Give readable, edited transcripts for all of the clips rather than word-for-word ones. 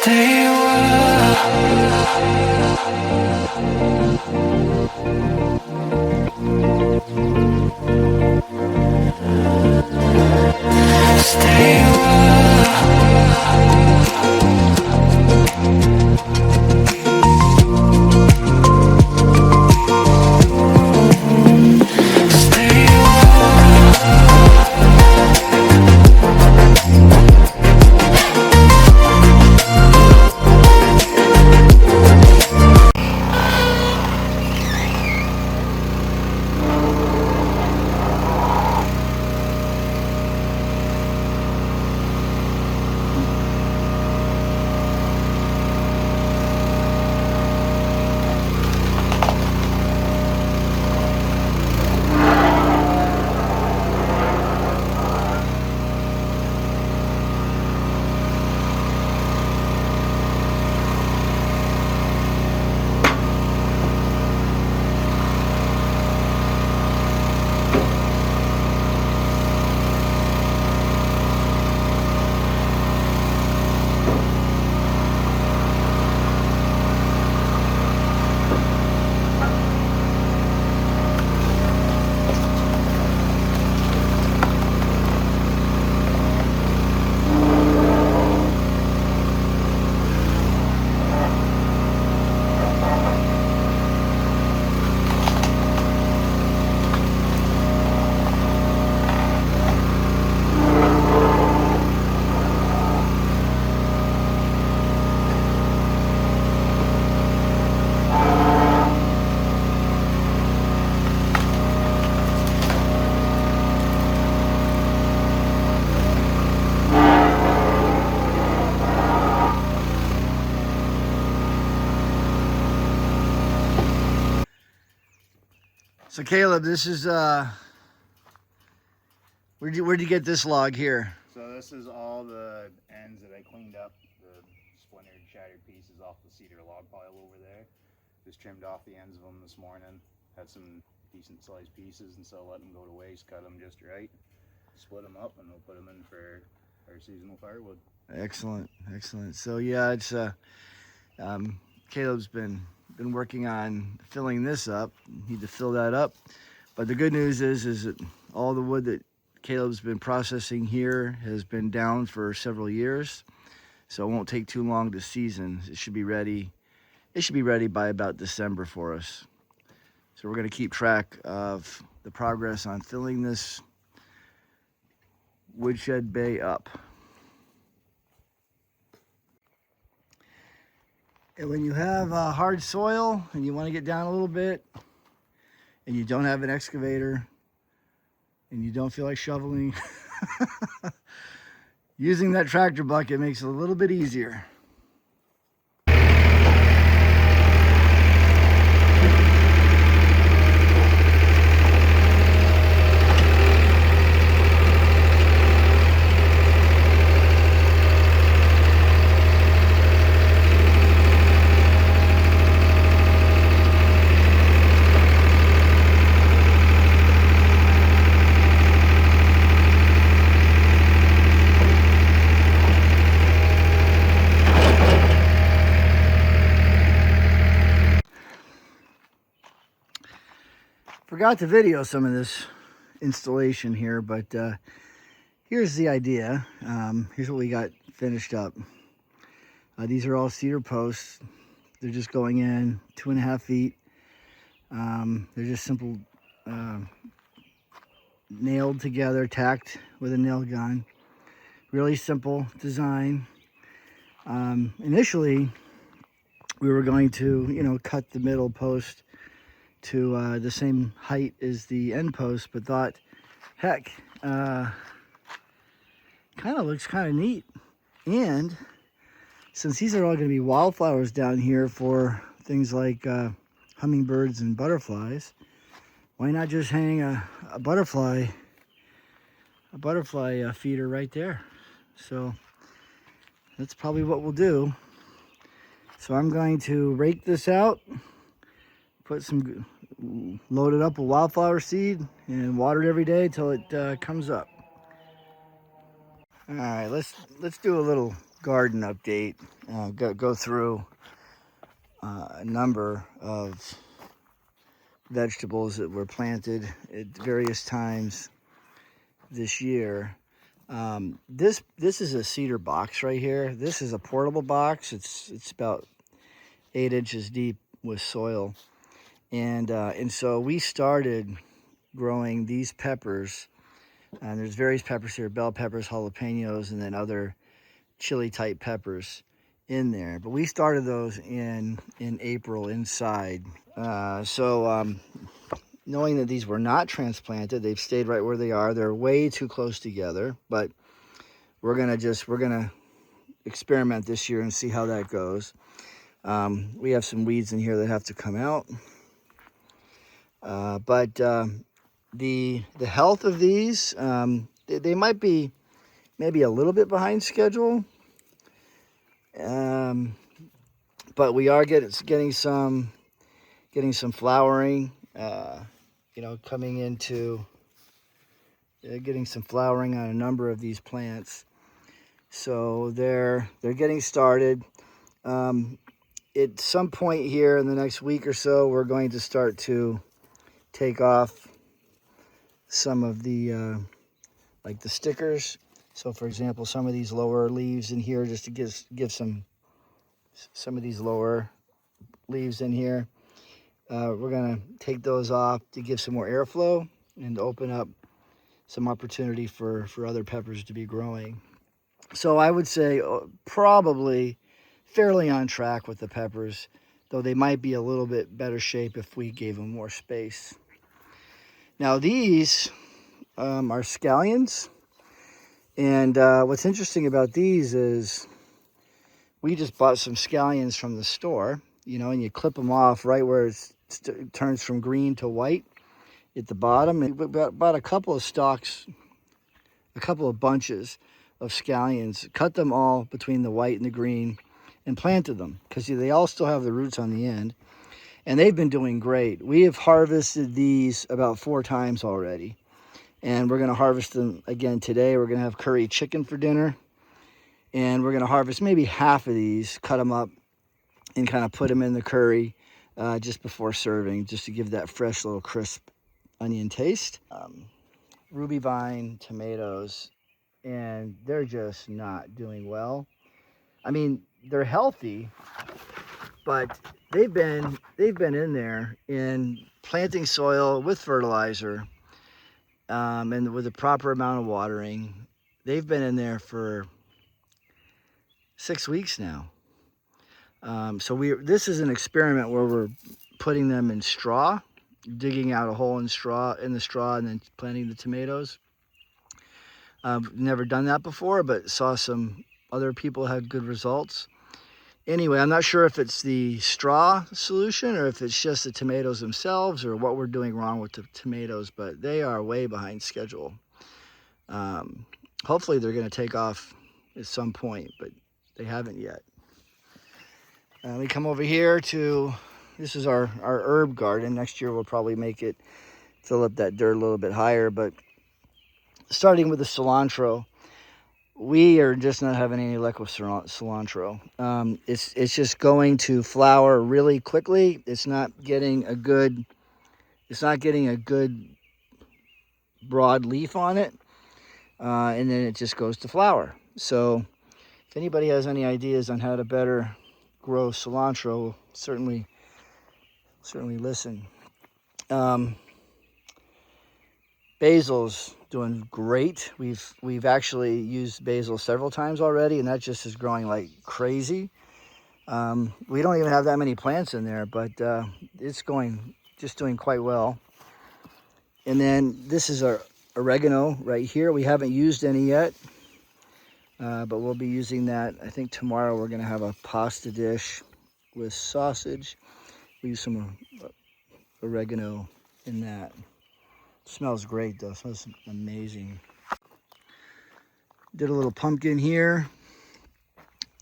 Stay So Caleb, this is where'd you get this log here? So this is all the ends that I cleaned up, the splintered, shattered pieces off the cedar log pile over there. Just trimmed off the ends of them this morning. Had some decent sized pieces, and so let them go to waste. Cut them just right, split them up, and we'll put them in for our seasonal firewood. Excellent, excellent. So yeah, it's Caleb's been working on filling this up. Need to fill that up, but the good news is that all the wood that Caleb's been processing here has been down for several years, so it won't take too long to season. It should be ready. It should be ready by about December for us. So we're going to keep track of the progress on filling this woodshed bay up. And when you have hard soil and you want to get down a little bit and you don't have an excavator and you don't feel like shoveling, using that tractor bucket makes it a little bit easier. Forgot to video some of this installation here, but here's the idea. Here's what we got finished up. These are all cedar posts. They're just going in 2.5 feet. They're just simple nailed together, tacked with a nail gun. Really simple design. Initially, we were going to, cut the middle post to the same height as the end post, but thought, heck, kind of looks kind of neat. And since these are all going to be wildflowers down here for things like hummingbirds and butterflies, why not just hang a butterfly feeder right there? So that's probably what we'll do. So I'm going to rake this out, load it up with wildflower seed, and water it every day till it comes up. All right, let's do a little garden update. Go through a number of vegetables that were planted at various times this year. This is a cedar box right here. This is a portable box. It's about 8 inches deep with soil, and so we started growing these peppers. And there's various peppers here: bell peppers, jalapenos, and then other chili type peppers in there. But we started those in April inside. Knowing that these were not transplanted, they've stayed right where they are. They're way too close together, but we're gonna experiment this year and see how that goes. We have some weeds in here that have to come out, but the health of these, they might be maybe a little bit behind schedule, but we are getting some flowering. Coming into getting some flowering on a number of these plants. So they're getting started. At some point here in the next week or so, we're going to start to take off some of the like the stickers. So for example, some of these lower leaves in here, just to give some of these lower leaves in here. We're gonna take those off to give some more airflow and open up some opportunity for other peppers to be growing. So I would say probably fairly on track with the peppers, though they might be a little bit better shape if we gave them more space. Now these are scallions, and what's interesting about these is we just bought some scallions from the store, and you clip them off right where it turns from green to white at the bottom. And we bought a couple of stalks, a couple of bunches of scallions, cut them all between the white and the green, and planted them because they all still have the roots on the end, and they've been doing great. We have harvested these about 4 times already, and we're going to harvest them again today. We're going to have curry chicken for dinner, and we're going to harvest maybe half of these, cut them up, and kind of put them in the curry just before serving, just to give that fresh little crisp onion taste. Ruby vine tomatoes, and they're just not doing well. I mean, they're healthy, but they've been in there in planting soil with fertilizer, and with the proper amount of watering. They've been in there for 6 weeks now. So this is an experiment where we're putting them in straw, digging out a hole in the straw, and then planting the tomatoes. Never done that before, but saw some other people had good results. Anyway, I'm not sure if it's the straw solution or if it's just the tomatoes themselves or what we're doing wrong with the tomatoes, but they are way behind schedule. Hopefully they're going to take off at some point, but they haven't yet. We come over here this is our herb garden. Next year we'll probably fill up that dirt a little bit higher, but starting with the cilantro, we are just not having any luck with cilantro. It's just going to flower really quickly. It's not getting a good broad leaf on it, and then it just goes to flower. So if anybody has any ideas on how to better grow cilantro, certainly listen. Basil's doing great. We've actually used basil several times already, and that just is growing like crazy. We don't even have that many plants in there, but it's doing quite well. And then this is our oregano right here. We haven't used any yet, but we'll be using that. I think tomorrow we're going to have a pasta dish with sausage. We use some oregano in that. It smells great though. It smells amazing. Did a little pumpkin here.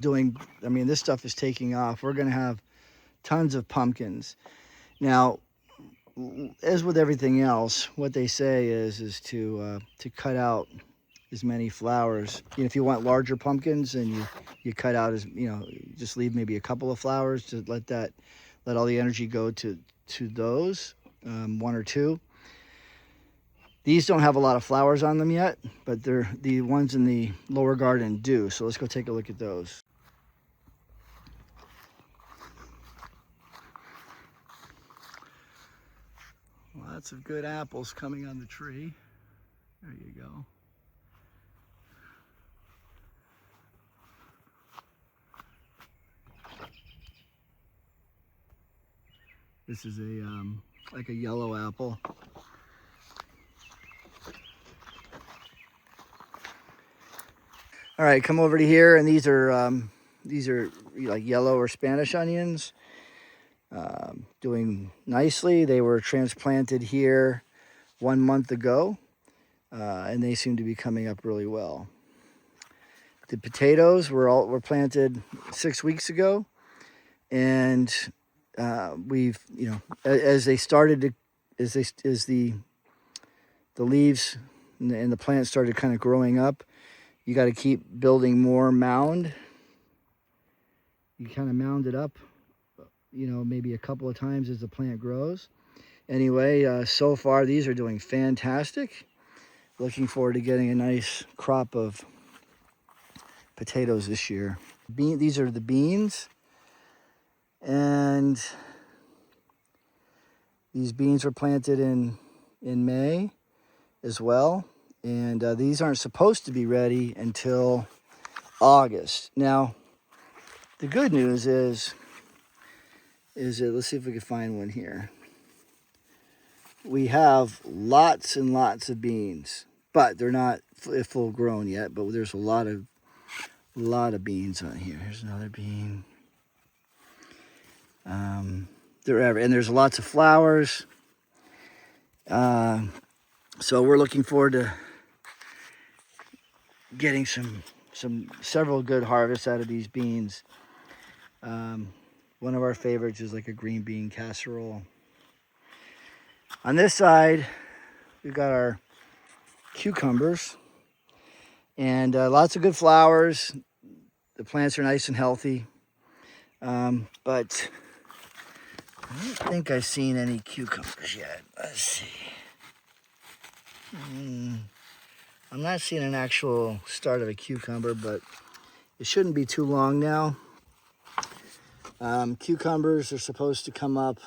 This stuff is taking off. We're going to have tons of pumpkins. Now, as with everything else, what they say is to cut out as many flowers. You know, if you want larger pumpkins, and you cut out, as you know, just leave maybe a couple of flowers to let all the energy go to those, one or two. These don't have a lot of flowers on them yet, but the ones in the lower garden do. So let's go take a look at those. Lots of good apples coming on the tree. There you go. This is like a yellow apple. All right, come over to here, and these are like yellow or Spanish onions. Doing nicely. They were transplanted here 1 month ago, and they seem to be coming up really well. The potatoes were planted 6 weeks ago, and we've, you know, as they started to, as the leaves and the plant started kind of growing up, you got to keep building more mound. You kind of mound it up, you know, maybe a couple of times as the plant grows. Anyway, so far these are doing fantastic. Looking forward to getting a nice crop of potatoes this year. These are the beans, and these beans were planted in May as well, and these aren't supposed to be ready until August. Now, the good news is that, let's see if we can find one here. We have lots and lots of beans, but they're not full grown yet, but there's a lot of beans on here. Here's another bean. And there's lots of flowers. So we're looking forward to getting several good harvests out of these beans. One of our favorites is like a green bean casserole. On this side, we've got our cucumbers, and lots of good flowers. The plants are nice and healthy, but I don't think I've seen any cucumbers yet. Let's see. I'm not seeing an actual start of a cucumber, but it shouldn't be too long now. Cucumbers are supposed to come up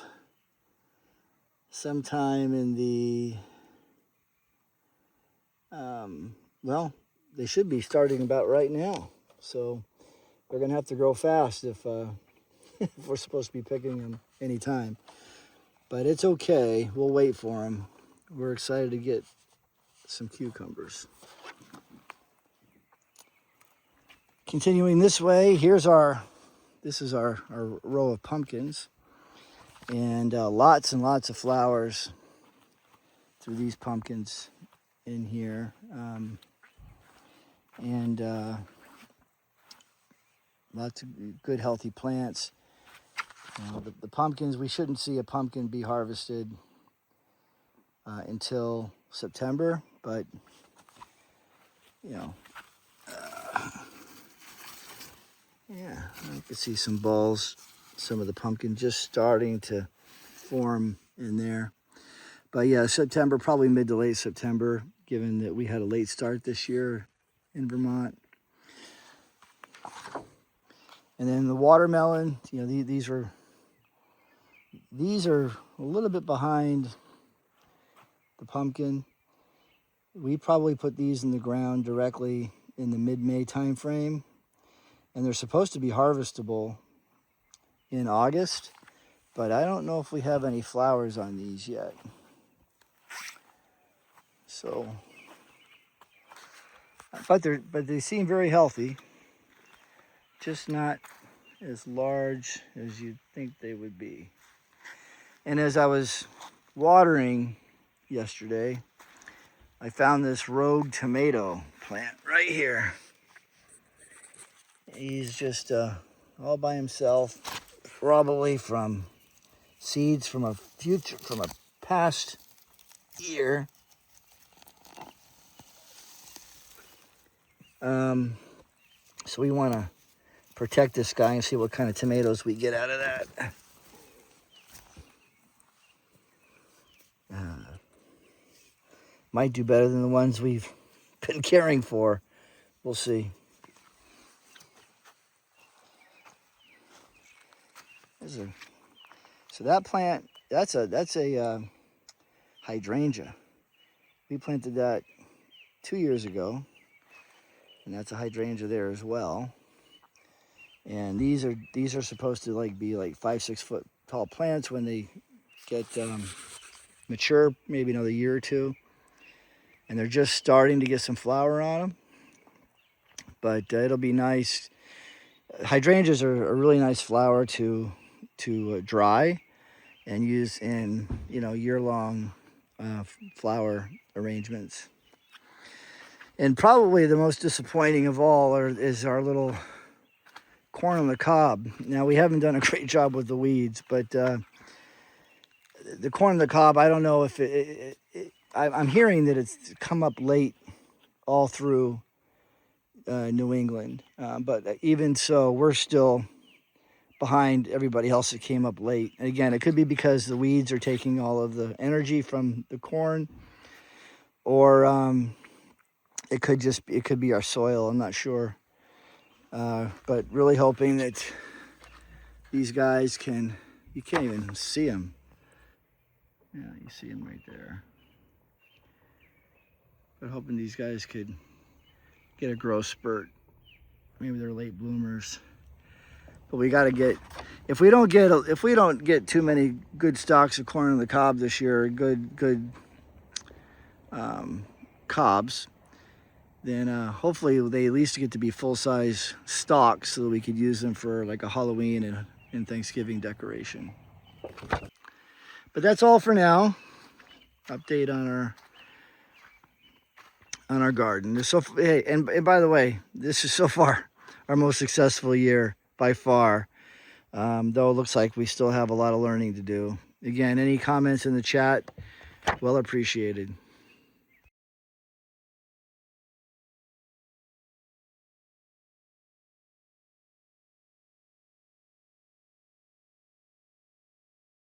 sometime in the, well, they should be starting about right now. So they're going to have to grow fast if we're supposed to be picking them anytime. But it's okay. We'll wait for them. We're excited to get some cucumbers. Continuing this way, this is our row of pumpkins, and lots of flowers through these pumpkins in here, and lots of good healthy plants. The pumpkins, we shouldn't see a pumpkin be harvested until September, but you know, yeah, I can see some balls, some of the pumpkin just starting to form in there. But yeah, September, probably mid to late September, given that we had a late start this year in Vermont. And then the watermelon, you know, these are a little bit behind the pumpkin. We probably put these in the ground directly in the mid-May time frame, and they're supposed to be harvestable in August, but I don't know if we have any flowers on these yet. So, but they seem very healthy, just not as large as you'd think they would be. And as I was watering yesterday, I found this rogue tomato plant right here. He's just all by himself, probably from seeds from a past year. So we want to protect this guy and see what kind of tomatoes we get out of that. Might do better than the ones we've been caring for. We'll see. So that plant, that's a hydrangea. We planted that 2 years ago, and that's a hydrangea there as well. And these are supposed to be like 5-6 foot tall plants when they get mature, maybe another year or two. And they're just starting to get some flower on them, but it'll be nice. Hydrangeas are a really nice flower to dry and use in year-long flower arrangements. And probably the most disappointing of all is our little corn on the cob. Now, we haven't done a great job with the weeds, but the corn on the cob, I don't know if I'm hearing that it's come up late all through New England. But even so, we're still behind everybody else that came up late. And again, it could be because the weeds are taking all of the energy from the corn, or it could be our soil. I'm not sure. But really hoping that these guys you can't even see them. Yeah, you see them right there. But hoping these guys could get a growth spurt. Maybe they're late bloomers. But we got to get, if we don't get too many good stalks of corn on the cob this year, good cobs, then hopefully they at least get to be full-size stalks so that we could use them for like a Halloween and Thanksgiving decoration. But that's all for now. Update on our garden. Hey, and by the way, this is so far our most successful year by far. Though it looks like we still have a lot of learning to do. Again, any comments in the chat, well appreciated.